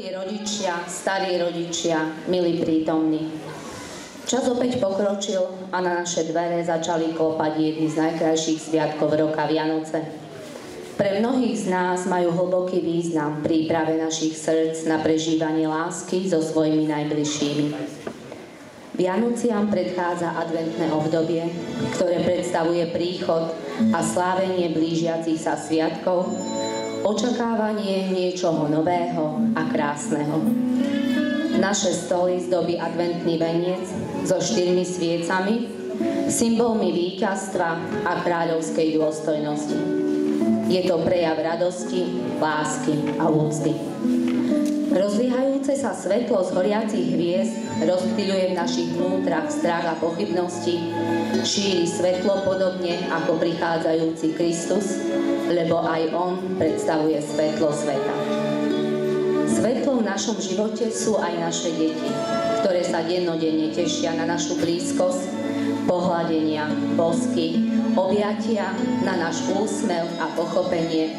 Milí rodičia, starí rodičia, milí prítomní. Čas opäť pokročil a na naše dvere začali klopať jedny z najkrajších sviatkov roka, Vianoce. Pre mnohých z nás majú hlboký význam v príprave našich srdc na prežívanie lásky so svojimi najbližšími. Vianociam predchádza adventné obdobie, ktoré predstavuje príchod a slávenie blížiacich sa sviatkov, očakávanie niečoho nového a krásneho. Naše stoly zdobí adventný veniec so 4 sviecami, symbolmi víťazstva a kráľovskej dôstojnosti. Je to prejav radosti, lásky a úcty. Rozliehajúce sa svetlo z horiacich hviezd rozptýľuje v našich vnútrach strach a pochybnosti, šíri svetlo podobne ako prichádzajúci Kristus, lebo aj on predstavuje svetlo sveta. Svetlom v našom živote sú aj naše deti, ktoré sa dennodenne tešia na našu blízkosť, pohľadenia, bosky, objatia, na náš úsmev a pochopenie,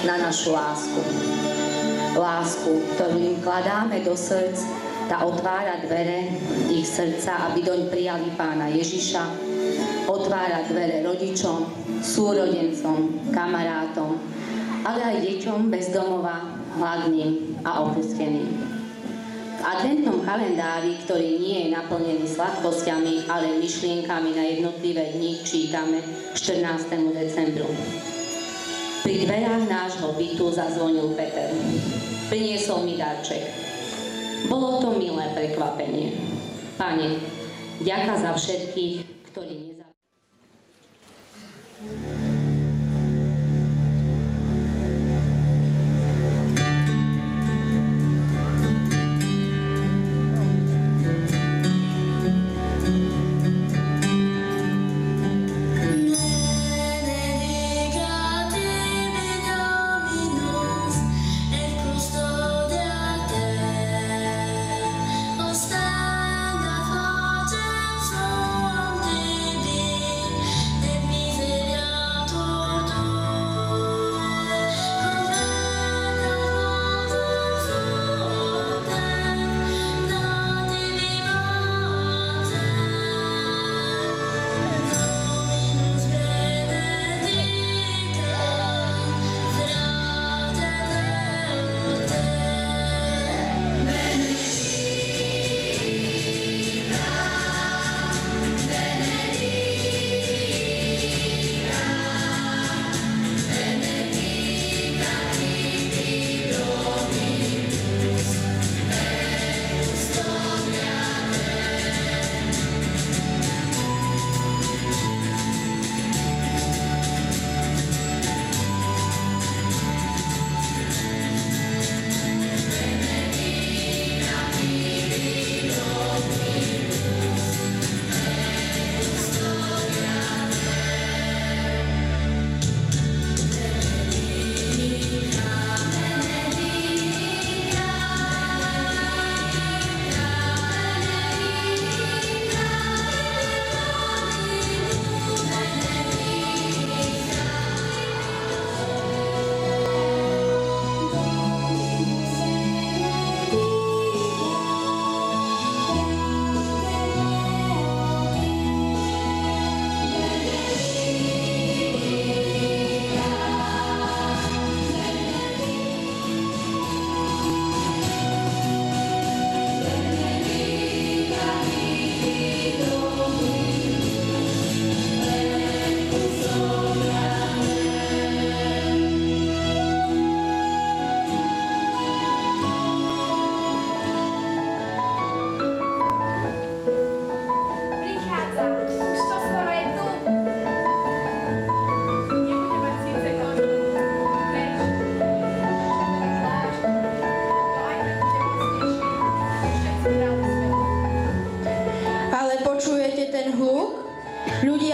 na našu lásku. Lásku, ktorú im kladáme do srdc, tá otvára dvere ich srdca, aby doň prijali Pána Ježiša, otvára dvere rodičom, súrodencom, kamarátom, ale aj deťom bez domova, hladným a opusteným. V adventnom kalendári, ktorý nie je naplnený sladkosťami, ale myšlienkami na jednotlivé dni, čítame 14. decembru. Pri dverách nášho bytu zazvonil Peter. Priniesol mi darček. Bolo to milé prekvapenie. Pane, ďaká za všetkých, ktorí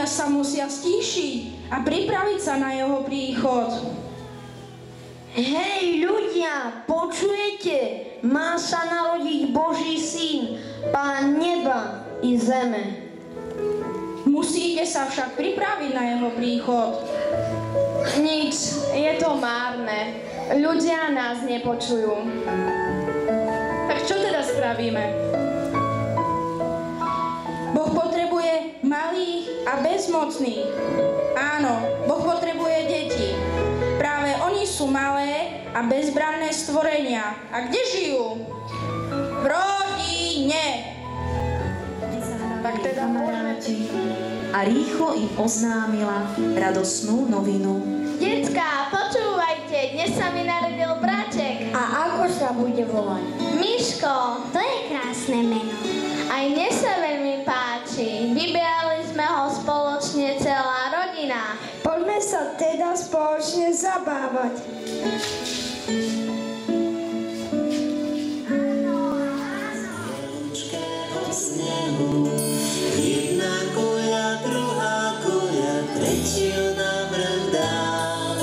sa musia stíšiť a pripraviť sa na jeho príchod. Hej ľudia, počujete? Má sa narodiť Boží syn, Pán neba i zeme. Musíte sa však pripraviť na jeho príchod. Nič, je to márne. Ľudia nás nepočujú. uzdravíme. Boh potrebuje malých a bezmocných. Áno, Boh potrebuje deti. Práve oni sú malé a bezbranné stvorenia. A kde žijú? V rodine. Tak teda kamaráti a rýchlo im oznámila radosnú novinu. Decká, počúvajte, dnes sa mi narodil braček. A ako sa bude volať? Miško, to je krásne meno. Aj mne sa veľmi páči. Vybrali sme ho spoločne celá rodina. Poďme sa teda spoločne zabávať. Jedna guľa, druhá guľa, tretiu navrch dal.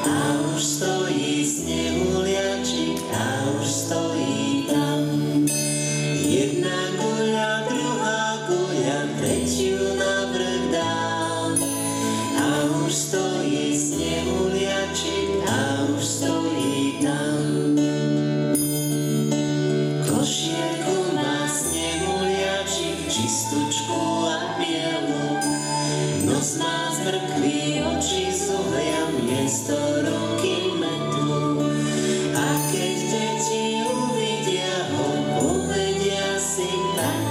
A už stojí snehuliačik, a už stojí tam. Jedna guľa, druhá guľa, tretiu navrch dal. A už stojí snehuliačik, a už stojí tam. Košierku má snehuliačik, čistučku a bielu. Nos má z mrkví, oči z uhlia, miesto ruky metlu. A keď deti uvidia ho, povedia si tak: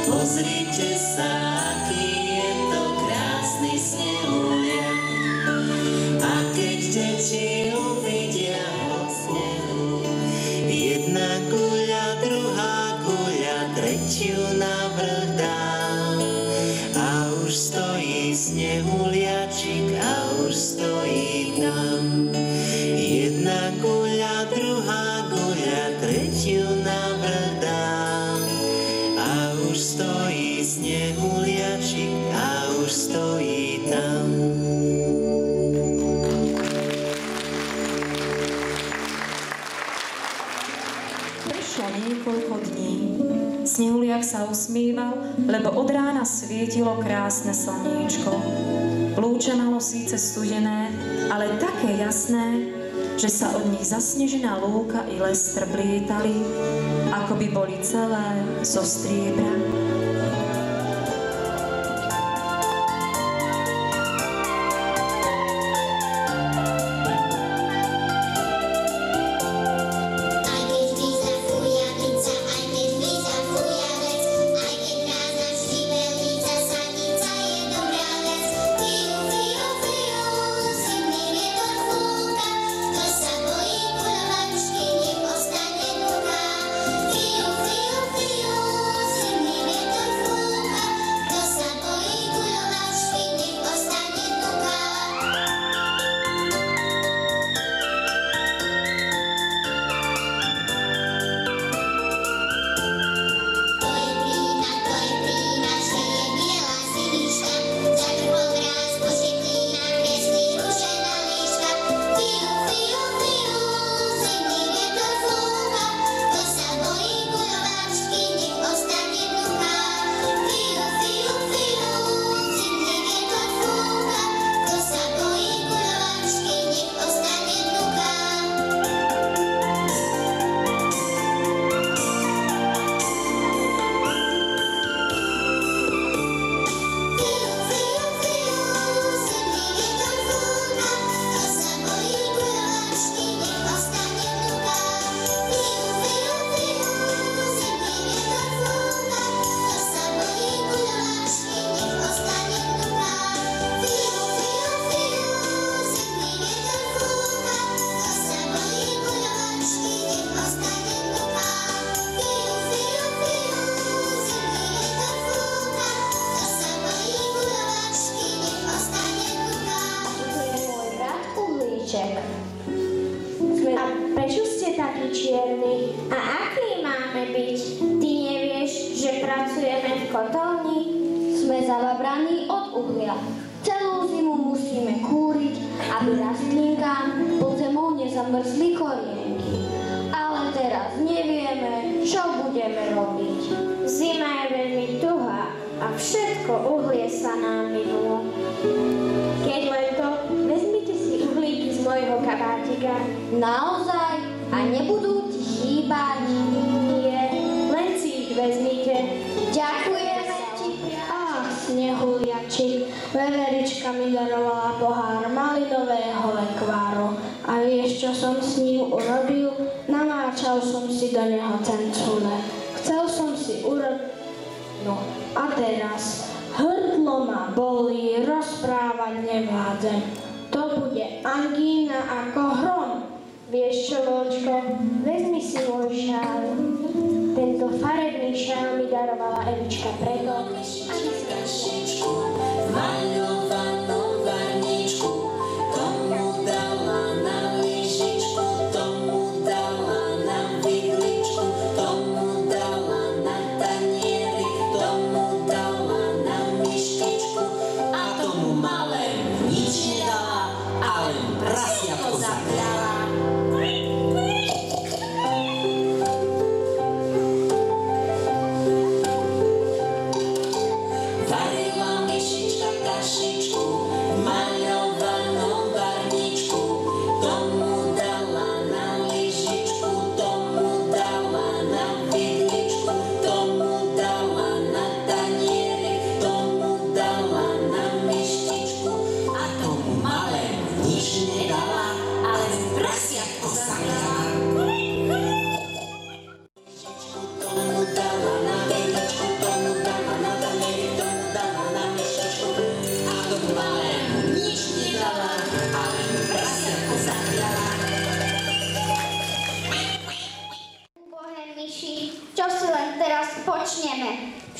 pozrite sa, aký je to krásny snehuliak. A keď deti uvidia ho v snehu, jedna guľa, druhá guľa, tretiu navrch dal. A už stojí snehuliačik, a už stojí tam. Jedna guľa, druhá guľa, tretiu navrch dal. A už stojí snehuliačik, a už stojí tam. Prešlo niekoľko dní. Snehuliak sa usmieval, lebo od rána svietilo krásne slniečko. Lúče malo síce studené, ale také jasné, že sa od nich zasnežená lúka i les preplietali, ako by boli celé zo striebra. A prečo ste takí čierni? A aký máme byť? Ty nevieš, že pracujeme v kotolni? Sme zavabraní od uhlia. Celú zimu musíme kúriť, aby rastlinkám pod zemou nezamrzli korienky. Ale teraz nevieme, čo budeme robiť. Zima je veľmi tuhá a všetko uhlie sa nám minulo. Keď len to, vezmite si uhlíky z mojho kabátika. Naozaj? A nebudú ti chýbať? Nie. Veverička mi darovala pohár malinového lekváru. A vieš, čo som s ním urobil? Namáčal som si do neho cencule. Chcel som si urobiť... No, a teraz hrdlo ma bolí, rozprávať nevládzem. To bude angína ako hrom. Vieš čo, Volčko? Vezmi si môj šál. Tento farebný šál mi darovala Evička preto, maľovanú varničku, tomu dala na lyžičku, tomu dala na vidličku, tomu dala na tanieri, tomu dala na myštičku a tomu malému nič nedala, ale prasiatko zakľala.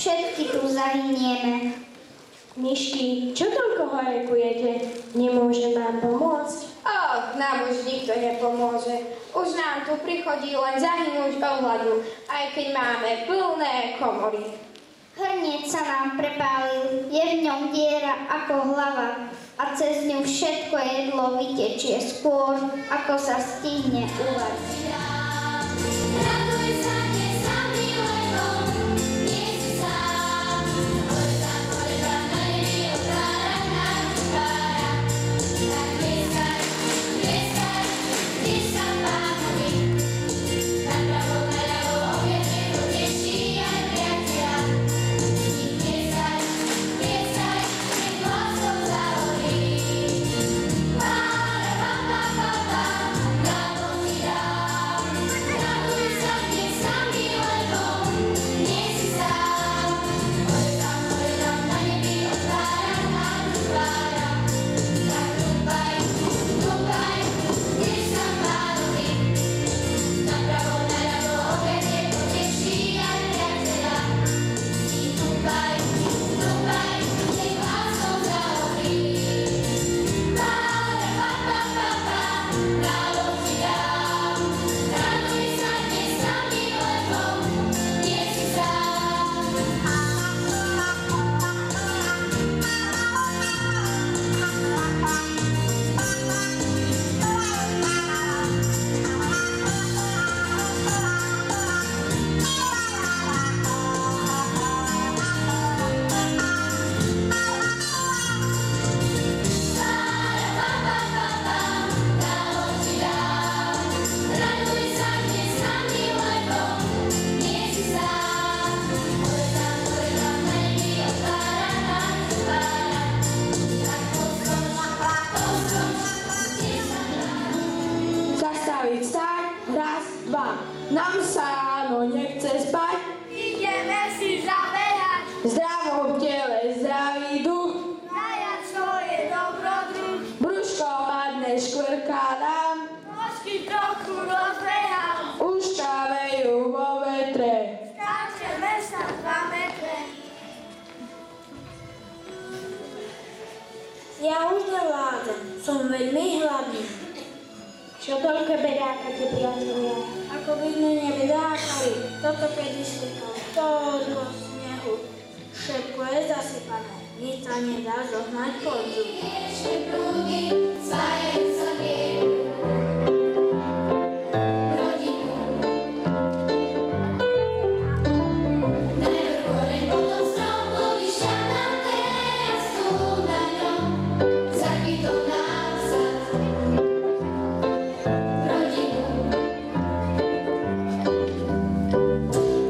Všetky tu zahynieme. Myšky, čo toľko hajkujete? Nemôže nám pomôcť? Nám už nikto nepomôže. Už nám tu prichodí len zahynúť od hladu, aj keď máme plné komory. Hrniec sa nám prepálil, je v ňom diera ako hlava a cez ňu všetko jedlo vytečie skôr, ako sa stihne uvariť. Nám sa ráno nechce spať. Ideme si zabehať. Zdravo v tele, zdravý duch. Najať svoje dobrodruh. Brúško padne, škvrká nám. Nosky trochu rozbehám. Uška vejú vo vetre. Skáčeme sa 2 metre. Ja už nevládzem, som veľmi hladný. Čo toľko bedákate, priatelia? Ako by sme nebedákali, toto kedy slikal toľko snehu. Všetko je zasypané, nič sa nedá zohnať pod zub.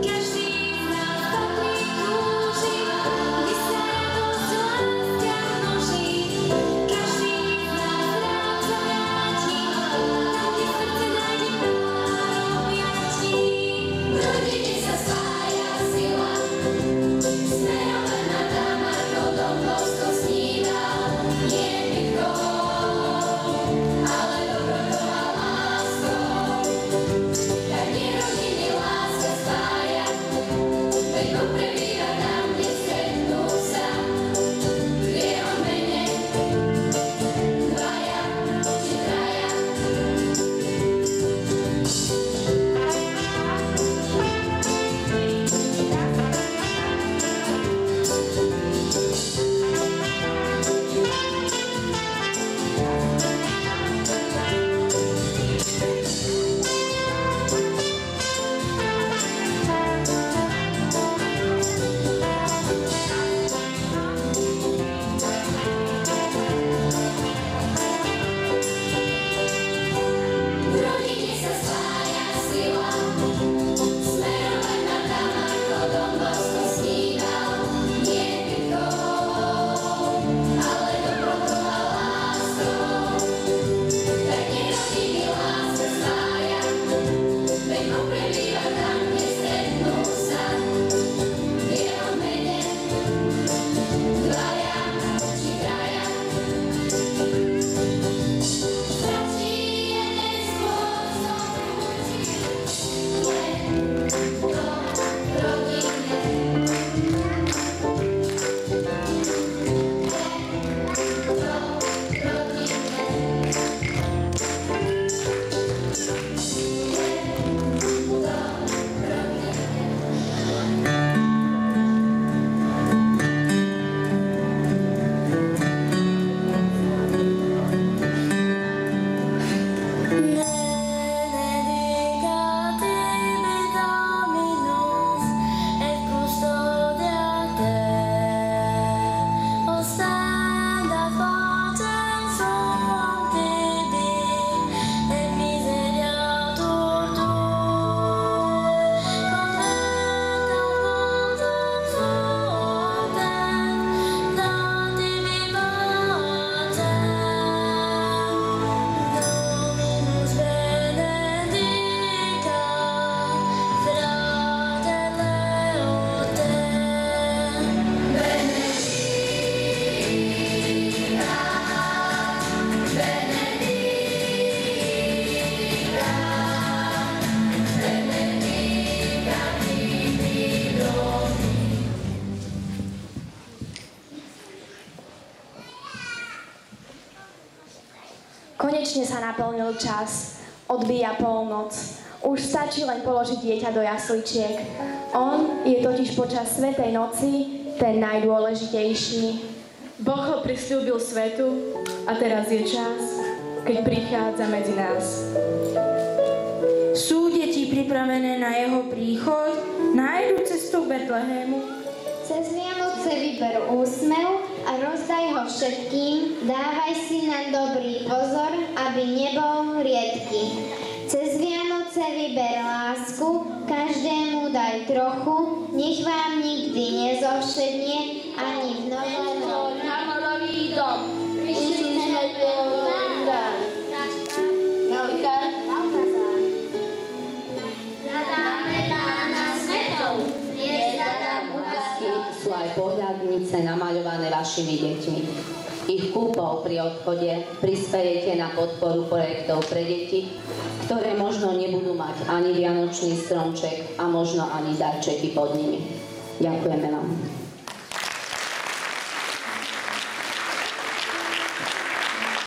Každý z nás takový kúži, kde sa jedno z láska Konečne sa naplnil čas. Odbíja polnoc. Už stačí len položiť dieťa do jasličiek. On je totiž počas svätej noci ten najdôležitejší. Boh ho prisľúbil svetu a teraz je čas, keď prichádza medzi nás. Sú deti pripravené na jeho príchod? Nájdu cestu k Betlehému? Cez Vianoce vyber úsmev a rozdaj ho všetkým, dávaj si na dobrý pozor, aby nebol riedky. Cez Vianoce vyber lásku, každému daj trochu, nech vám nikdy nezovšednie, ani v novom na nový dom. Sú aj pohľadnice namaľované vašimi deťmi. Ich kúpou pri odchode prispejete na podporu projektov pre deti, ktoré možno nebudú mať ani vianočný stromček a možno ani darčeky pod nimi. Ďakujeme vám.